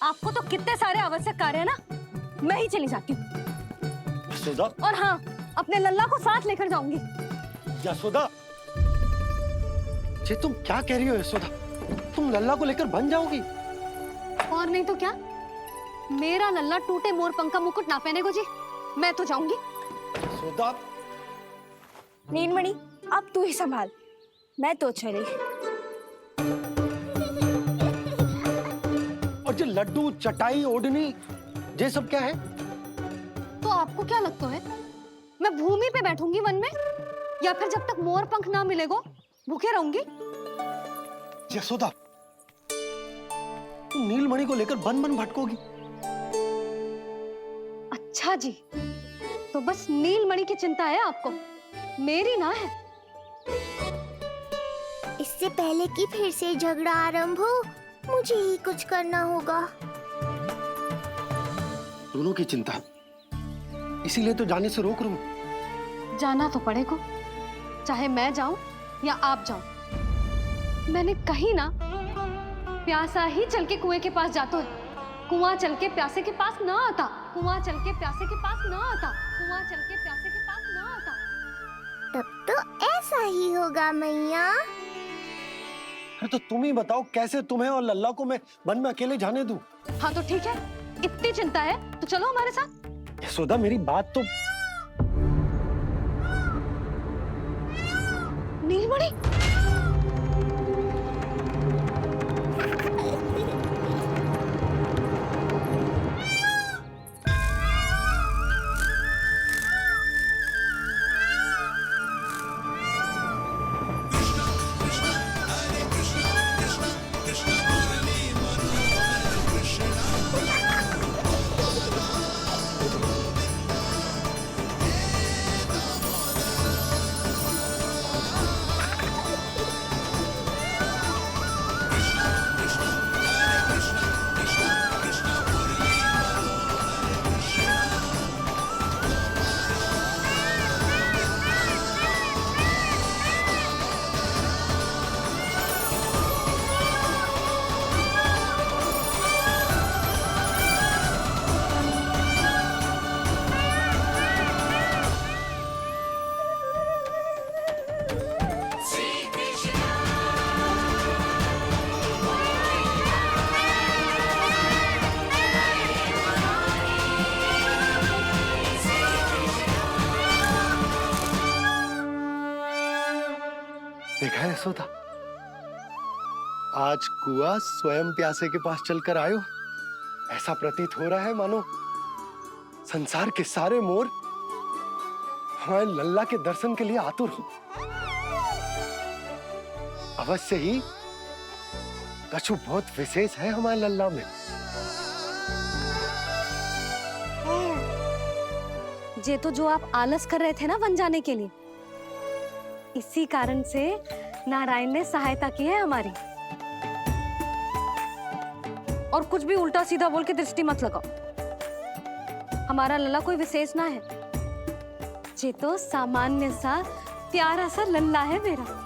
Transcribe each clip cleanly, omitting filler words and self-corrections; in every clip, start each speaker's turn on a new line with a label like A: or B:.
A: आपको तो कितने सारे आवश्यक कार्य है ना, मैं ही चली जाती हूँ।
B: यशोदा।
A: और हाँ, अपने लल्ला को साथ लेकर जाऊंगी।
B: यशोदा, ये तुम क्या कह रही हो यशोदा? तुम लल्ला को लेकर बन जाओगी?
A: और नहीं तो क्या, मेरा लल्ला टूटे मोर पंख का मुकुट ना पहने को जी, मैं तो जाऊंगी।
B: यशोदा।
C: नीलमणि, अब तू ही संभाल, मैं तो चली।
B: और ये लड्डू, चटाई, ओढ़नी, ये सब क्या है?
A: तो आपको क्या लगता है, मैं भूमि पे बैठूंगी वन में, या फिर जब तक मोर पंख ना मिलेगा भूखे रहूंगी?
B: यशोदा, तुम नीलमणि को लेकर बन बन भटकोगी।
A: अच्छा जी, तो बस नीलमणि की चिंता है आपको, मेरी ना है।
D: इससे पहले कि फिर से झगड़ा आरंभ हो, मुझे ही कुछ करना होगा।
B: दोनों की चिंता, इसीलिए तो जाने से रोक रहा हूं।
A: जाना तो पड़ेगा, चाहे मैं जाऊं या आप जाओ। मैंने कहीं ना, प्यासा ही चल के कुएं के पास जाता है, कुआं चल के प्यासे के पास ना आता, कुआं चल के प्यासे के पास ना आता, कुआं चल के प्यासे के पास ना आता।
D: तब तो ऐसा ही होगा मैया।
B: अरे तो तुम ही बताओ, कैसे तुम्हें और लल्ला को मैं वन में अकेले जाने दूं?
A: हाँ तो ठीक है, इतनी चिंता है तो चलो हमारे साथ।
B: यशोदा, मेरी बात तो।
A: नीलमणि,
B: देखा है यशोदा, आज कुआं स्वयं प्यासे के पास चलकर आयो। ऐसा प्रतीत हो रहा है मानो संसार के सारे मोर हमारे लल्ला के दर्शन के लिए आतुर हो। अवश्य ही कछु बहुत विशेष है हमारे लल्ला में।
A: ये तो जो आप आलस कर रहे थे ना वन जाने के लिए, इसी कारण से नारायण ने सहायता की है हमारी। और कुछ भी उल्टा सीधा बोल के दृष्टि मत लगाओ, हमारा लल्ला कोई विशेष ना है, ये तो सामान्य सा प्यारा सा लल्ला है मेरा।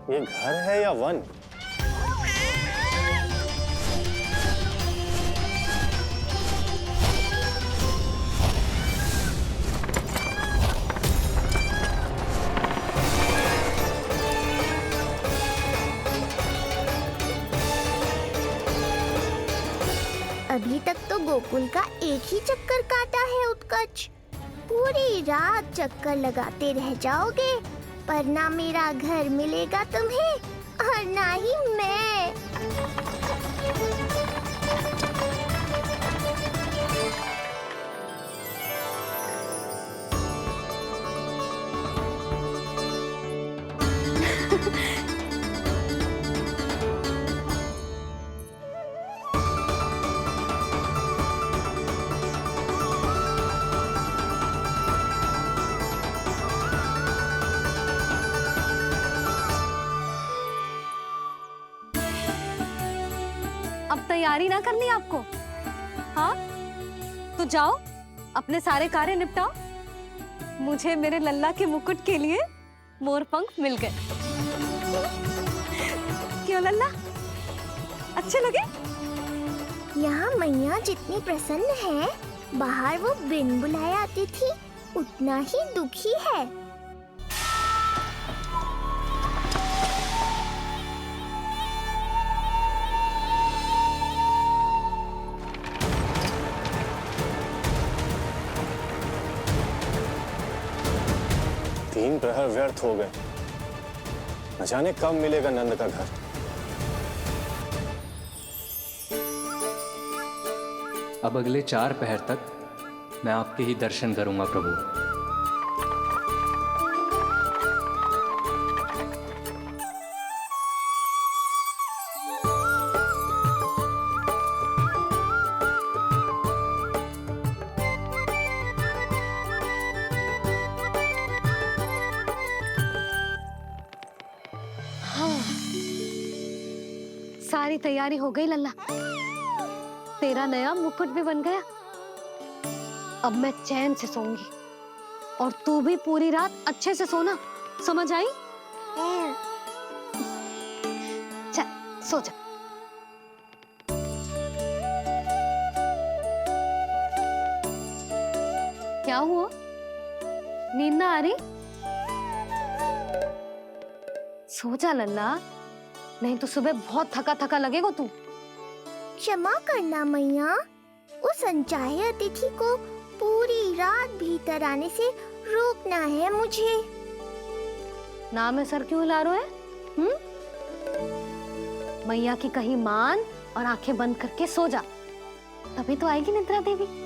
E: ये घर है या वन?
D: अभी तक तो गोकुल का एक ही चक्कर काटा है उत्कर्ष। पूरी रात चक्कर लगाते रह जाओगे, पर ना मेरा घर मिलेगा तुम्हें और ना ही मैं।
A: तैयारी ना करनी आपको? हाँ, तो जाओ अपने सारे कार्य निपटाओ। मुझे मेरे लल्ला के मुकुट के लिए मोर पंख मिल गए। क्यों लल्ला, अच्छे लगे?
D: यहाँ मैया जितनी प्रसन्न है, बाहर वो बिन बुलाए आती थी उतना ही दुखी है।
E: तीन प्रहर व्यर्थ हो गए। न जाने कब मिलेगा नंद का घर।
F: अब अगले 4 पहर तक मैं आपके ही दर्शन करूंगा प्रभु।
A: सारी तैयारी हो गई लल्ला, तेरा नया मुकुट भी बन गया। अब मैं चैन से सोऊंगी और तू भी पूरी रात अच्छे से सोना, समझ आई? चल सो जा। क्या हुआ, नींद ना आ रही? सो जा लल्ला, नहीं तो सुबह बहुत थका थका लगेगा तू।
D: क्षमा करना मैया, उस अनचाहे अतिथि को पूरी रात भीतर आने से रोकना है मुझे।
A: ना में सर क्यों हिला रहे हो? मैया की कहीं मान और आंखें बंद करके सो जा, तभी तो आएगी निद्रा देवी।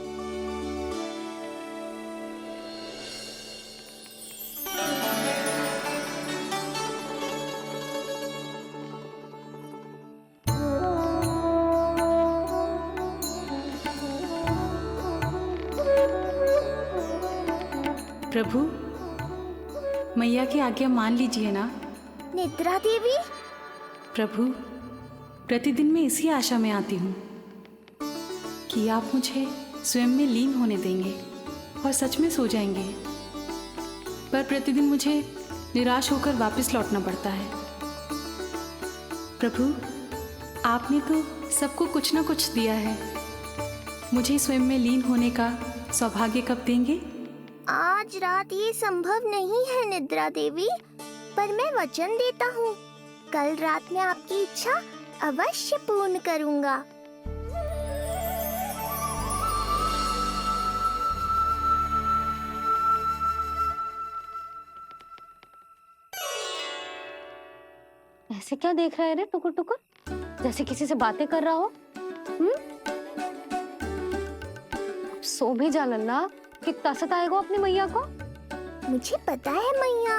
G: प्रभु, मैया की आज्ञा मान लीजिए ना।
D: निद्रा देवी?
G: प्रभु, प्रतिदिन मैं इसी आशा में आती हूँ कि आप मुझे स्वयं में लीन होने देंगे और सच में सो जाएंगे, पर प्रतिदिन मुझे निराश होकर वापस लौटना पड़ता है। प्रभु, आपने तो सबको कुछ ना कुछ दिया है, मुझे स्वयं में लीन होने का सौभाग्य कब देंगे?
D: आज रात ये संभव नहीं है निद्रा देवी, पर मैं वचन देता हूँ कल रात में आपकी इच्छा अवश्य पूर्ण करूँगा।
A: ऐसे क्या देख रहा है रे टुकुर टुकुर, जैसे किसी से बातें कर रहा हो? सो भी जा लल्ला, कितना सताएगा अपनी मैया को।
D: मुझे पता है मैया,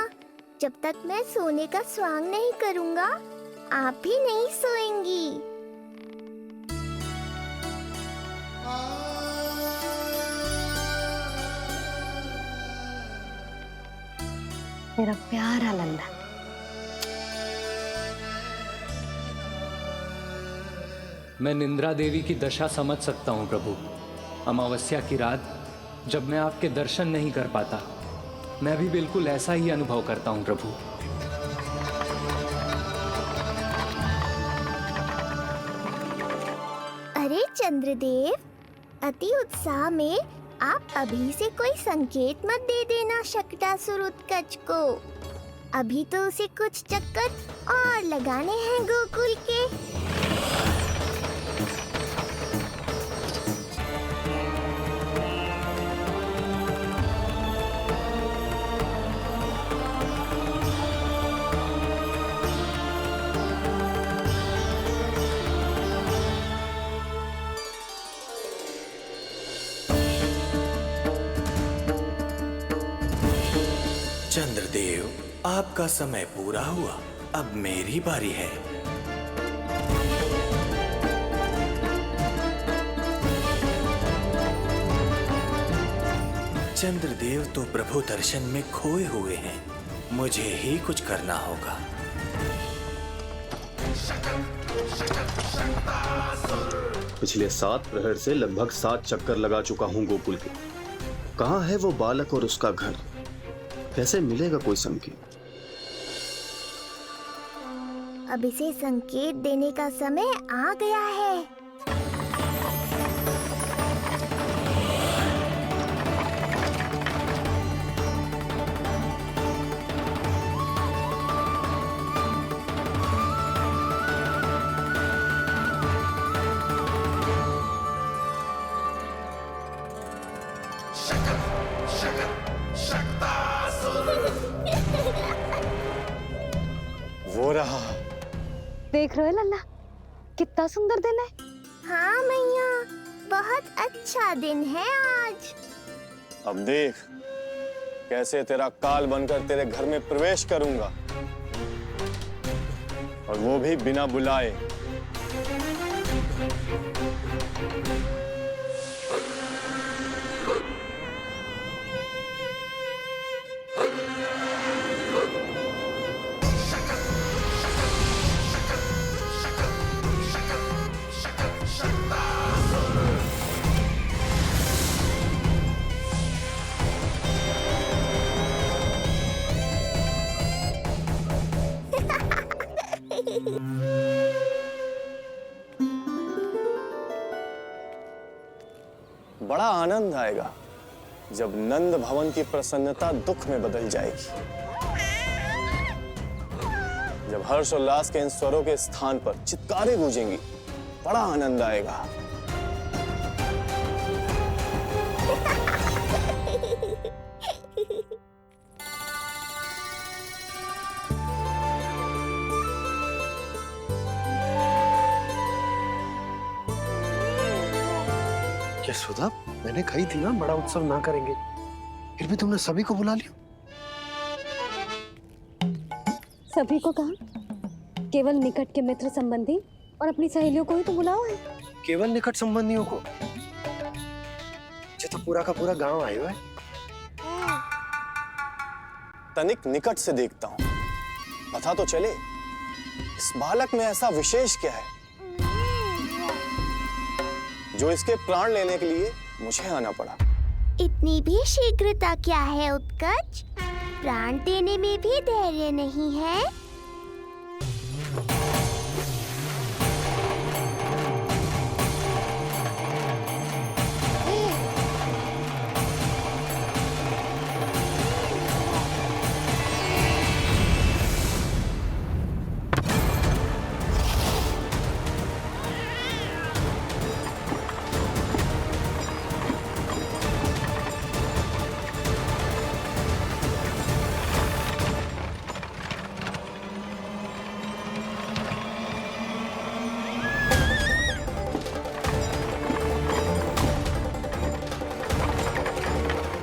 D: जब तक मैं सोने का स्वांग नहीं करूँगा आप भी नहीं सोएंगी।
A: मेरा प्यारा लल्ला।
F: मैं निंद्रा देवी की दशा समझ सकता हूँ प्रभु। अमावस्या की रात जब मैं आपके दर्शन नहीं कर पाता, मैं भी बिल्कुल ऐसा ही अनुभव करता हूँ प्रभु।
D: अरे चंद्रदेव, अति उत्साह में आप अभी से कोई संकेत मत दे देना शकटासुर उत्कच को। अभी तो उसे कुछ चक्कर और लगाने हैं गोकुल के।
H: चंद्रदेव, आपका समय पूरा हुआ, अब मेरी बारी है। चंद्रदेव तो प्रभु दर्शन में खोए हुए हैं, मुझे ही कुछ करना होगा।
I: पिछले 7 प्रहर से लगभग 7 चक्कर लगा चुका हूँ गोकुल के। कहाँ है वो बालक और उसका घर? कैसे मिलेगा कोई संकेत?
D: अब इसे संकेत देने का समय आ गया है।
E: वो रहा।
A: देख रहे हो लल्ला, कितना सुंदर दिन है।
D: हाँ मैया, बहुत अच्छा दिन है आज।
E: अब देख कैसे तेरा काल बनकर तेरे घर में प्रवेश करूंगा, और वो भी बिना बुलाए। बड़ा आनंद आएगा जब नंद भवन की प्रसन्नता दुख में बदल जाएगी, जब हर्षोल्लास के इन स्वरों के स्थान पर चित्कारें गूंजेंगी। बड़ा आनंद आएगा।
B: यशोदा, मैंने कही थी ना बड़ा उत्सव ना करेंगे, फिर भी तुमने सभी को बुला लिया।
A: सभी को कहा? केवल निकट के मित्र संबंधी और अपनी सहेलियों को ही तो बुलाओ है।
B: केवल निकट संबंधियों को? ये तो पूरा का पूरा गांव आयो है।
E: तनिक निकट से देखता हूं, पता तो चले इस बालक में ऐसा विशेष क्या है जो इसके प्राण लेने के लिए मुझे आना पड़ा।
D: इतनी भी शीघ्रता क्या है उत्कच? प्राण देने में भी धैर्य नहीं है।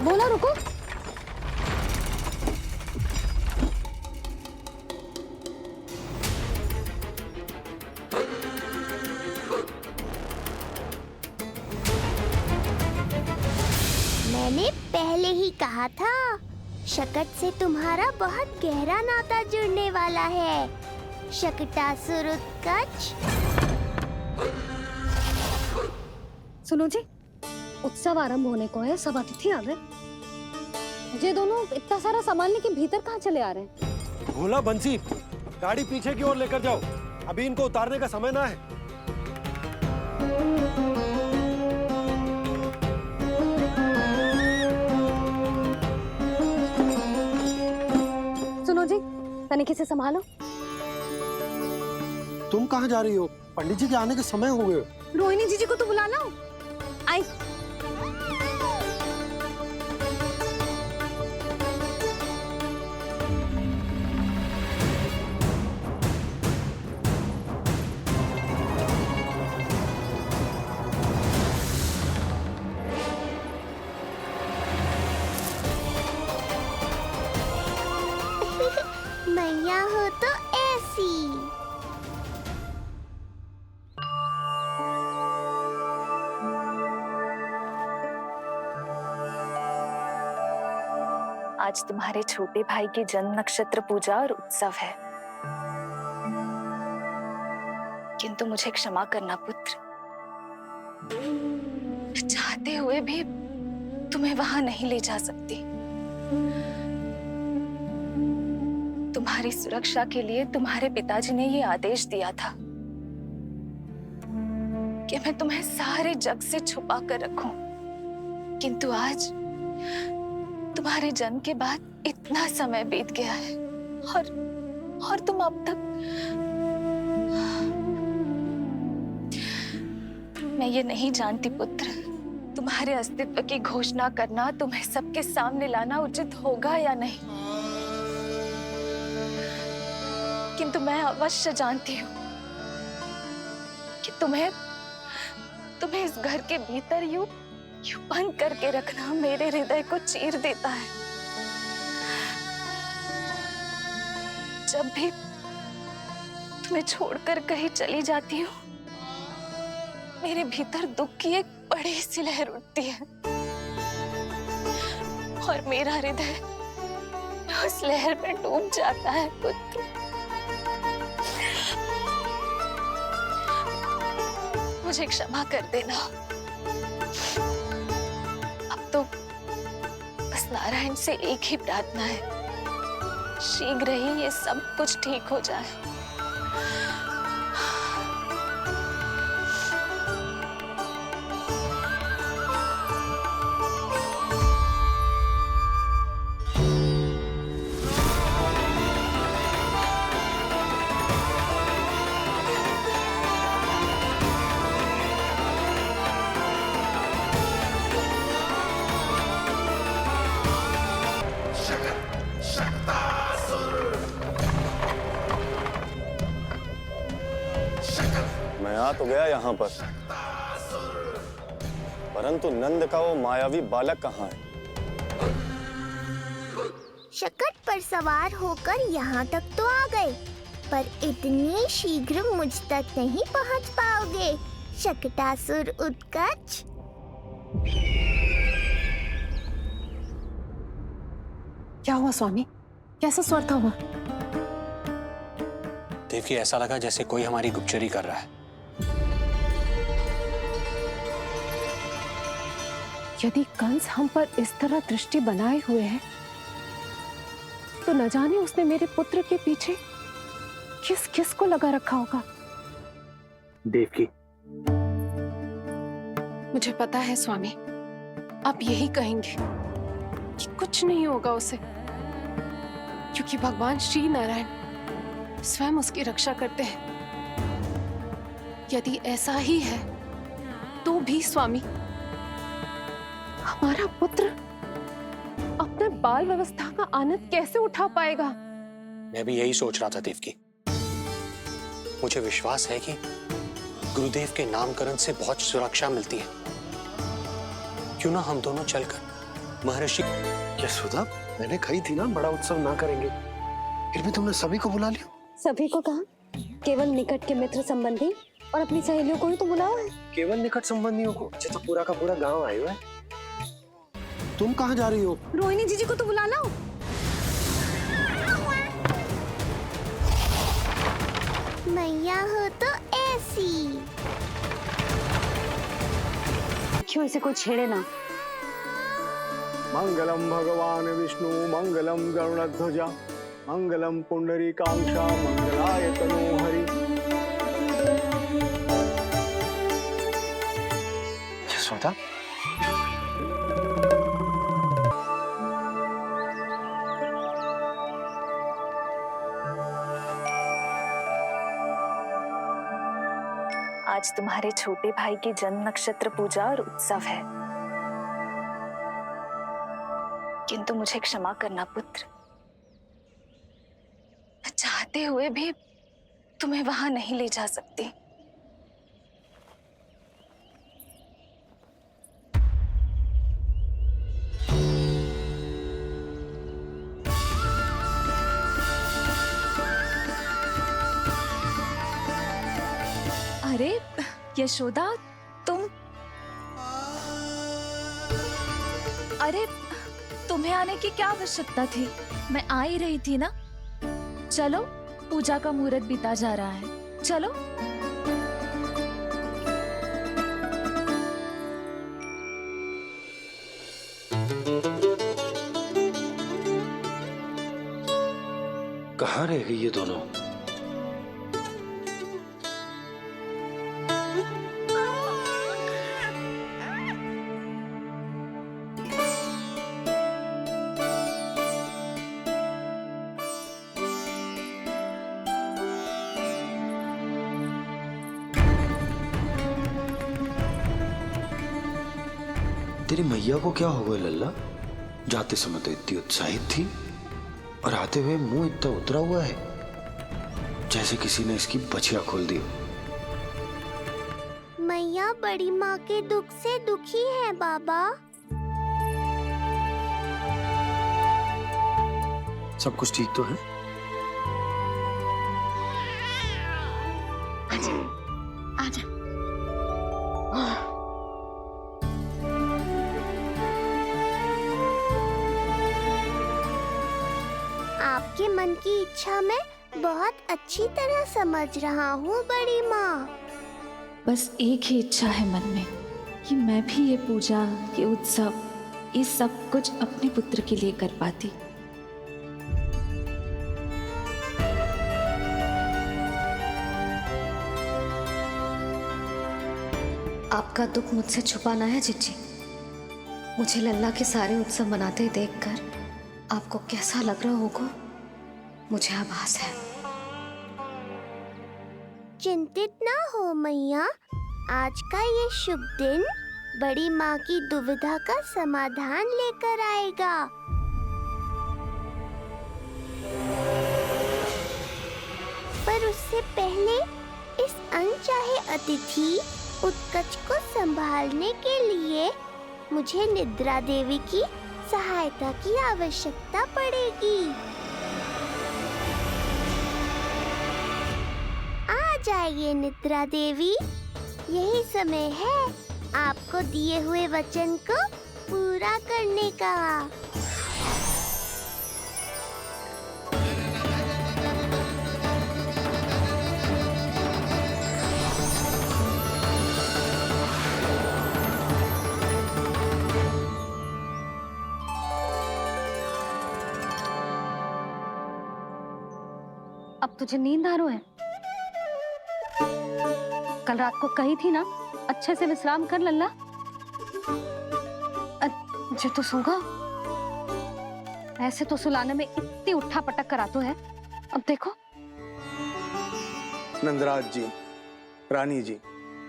A: बोला रुको।
D: मैंने पहले ही कहा था, शकट से तुम्हारा बहुत गहरा नाता जुड़ने वाला है। शकटासुर उत्कच।
A: सुनो जी, उत्सव आरंभ होने को है, सब अतिथि आ गए। ये दोनों इतना सारा सामान लेके भीतर कहाँ चले आ रहे हैं?
B: भोला बंसी, गाड़ी पीछे की ओर लेकर जाओ, अभी इनको उतारने का समय ना है।
A: सुनो जी, तनिक से संभालो।
B: तुम कहाँ जा रही हो? पंडित जी के आने के समय हो गए।
A: रोहिणी जीजी को तो बुला लो। आई।
D: मैया हो तो ऐसी।
J: आज तुम्हारे छोटे भाई की जन्म नक्षत्र पूजा और उत्सव है, किंतु मुझे क्षमा करना पुत्र, चाहते हुए भी तुम्हें वहां नहीं ले जा सकती। तुम्हारी सुरक्षा के लिए तुम्हारे पिताजी ने ये आदेश दिया था कि मैं तुम्हें सारे जग से छुपा कर रखूं, किंतु आज तुम्हारे जन्म के बाद इतना समय बीत गया है और तुम अब तक। मैं ये नहीं जानती पुत्र, तुम्हारे अस्तित्व की घोषणा करना, तुम्हें सबके सामने लाना उचित होगा या नहीं, किंतु मैं अवश्य जानती हूँ कि तुम्हें इस घर के भीतर यूं बंद करके रखना मेरे हृदय को चीर देता है। जब भी तुम्हें छोड़कर कहीं चली जाती हूँ, मेरे भीतर दुख की एक बड़ी सी लहर उठती है और मेरा हृदय उस लहर में डूब जाता है पुत्र। मुझे क्षमा कर देना। अब तो बस नारायण से एक ही प्रार्थना है, शीघ्र ही ये सब कुछ ठीक हो जाए।
E: मैं आ तो गया यहाँ पर, परंतु नंद का वो मायावी बालक कहाँ है?
D: शकट पर सवार होकर यहाँ तक तो आ गए, पर इतनी शीघ्र मुझ तक नहीं पहुँच पाओगे शकटासुर उत्कच।
K: क्या हुआ स्वामी? कैसा स्वर था वो?
L: देवकी, ऐसा लगा जैसे कोई हमारी गुप्तचरी कर रहा है।
K: यदि कंस हम पर इस तरह दृष्टि बनाए हुए है, तो न जाने उसने मेरे पुत्र के पीछे किस किस को लगा रखा होगा।
L: देवकी,
K: मुझे पता है स्वामी, आप यही कहेंगे कि कुछ नहीं होगा उसे, क्योंकि भगवान श्री नारायण स्वयं उसकी रक्षा करते हैं। यदि ऐसा ही है तो भी स्वामी, हमारा पुत्र अपने बाल व्यवस्था का आनंद कैसे उठा पाएगा?
L: मैं भी यही सोच रहा था देवकी। मुझे विश्वास है कि गुरुदेव के नामकरण से बहुत सुरक्षा मिलती है। क्यों ना हम दोनों चलकर महर्षि।
B: यशोदा, मैंने कही थी ना बड़ा उत्सव ना करेंगे, फिर भी तुमने सभी को बुला लिया।
A: सभी को कहा? केवल निकट के मित्र संबंधी और अपनी सहेलियों को ही तो बुलाओ है।
B: केवल निकट संबंधियों को? अच्छा, तो पूरा का पूरा गांव आया हुआ है। तुम कहाँ जा रही हो?
A: रोहिणी जीजी को तो बुला लो।
D: मैया हो तो ऐसी।
A: क्यों इसे कोई छेड़े ना।
E: मंगलम भगवान विष्णु, मंगलम गरुड़ध्वजा, मंगलम पुंडरीकाक्षा, मंगलाय तनोहरि।
B: यशोदा,
J: आज तुम्हारे छोटे भाई की जन्म नक्षत्र पूजा और उत्सव है, किंतु मुझे क्षमा करना पुत्र, मैं चाहते हुए भी तुम्हें वहां नहीं ले जा सकती। अरे यशोदा,
M: अरे तुम्हें आने की क्या आवश्यकता थी? मैं आ ही रही थी ना। चलो, पूजा का मुहूर्त बीता जा रहा है, चलो।
H: कहाँ रह गई ये दोनों? तेरी मैया को क्या हो गया लल्ला? जाते समय तो इतनी उत्साहित थी और आते हुए मुंह इतना उतरा हुआ है जैसे किसी ने इसकी बचिया खोल दी।
D: मैया बड़ी माँ के दुख से दुखी है बाबा।
H: सब कुछ ठीक तो है?
D: आजा। आपके मन की इच्छा मैं बहुत अच्छी तरह समझ रहा हूँ बड़ी माँ।
M: बस एक ही इच्छा है मन में कि मैं भी ये पूजा, ये उत्सव, ये सब कुछ अपने पुत्र के लिए कर पाती।
A: आपका दुख मुझसे छुपाना है जिज्जी। मुझे लल्ला के सारे उत्सव मनाते देखकर आपको कैसा लग रहा होगा मुझे आभास है।
D: चिंतित ना हो मैया, आज का ये शुभ दिन बड़ी माँ की दुविधा का समाधान लेकर आएगा। पर उससे पहले इस अनचाहे अतिथि उत्कच को संभालने के लिए मुझे निद्रा देवी की सहायता की आवश्यकता पड़ेगी। आ जाइए निद्रा देवी, यही समय है आपको दिए हुए वचन को पूरा करने का।
A: अब तुझे नींद आ रहा है? कल रात को कही थी ना अच्छे से विश्राम कर लल्ला। जो तो सोगा, ऐसे तो सुलाने में इतनी उठा पटक करा तो है। अब देखो।
E: नंदराज जी, रानी जी,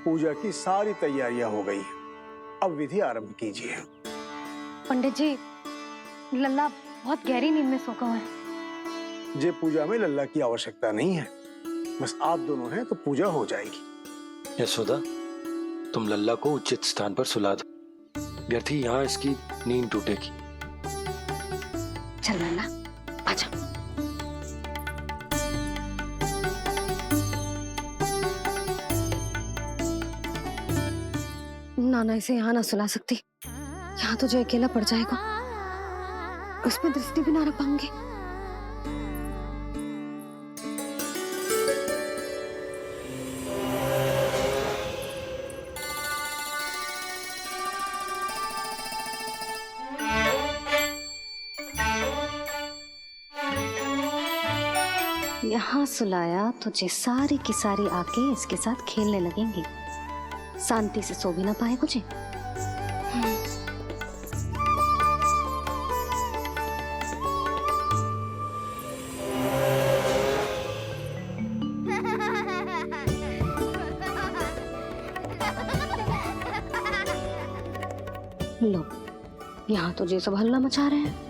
E: पूजा की सारी तैयारियां हो गई हैं। अब विधि आरंभ कीजिए।
A: पंडित जी, लल्ला बहुत गहरी नींद में सो गया है।
E: जे पूजा में लल्ला की आवश्यकता नहीं है, बस आप दोनों हैं तो पूजा हो जाएगी।
H: यशोदा, तुम लल्ला को उचित स्थान पर सुला दो, व्यर्थ ही यहाँ इसकी नींद टूटेगी।
A: चल लल्ला, आजा। नाना इसे यहाँ ना सुला सकती, यहाँ तो जो अकेला पड़ जाएगा, उसमें दृष्टि भी ना रख पाऊंगी। यहाँ सुलाया तो जे सारी की सारी आके इसके साथ खेलने लगेंगी, शांति से सो भी ना पाए कुछ। लो, यहाँ तो जे सब हल्ला मचा रहे हैं।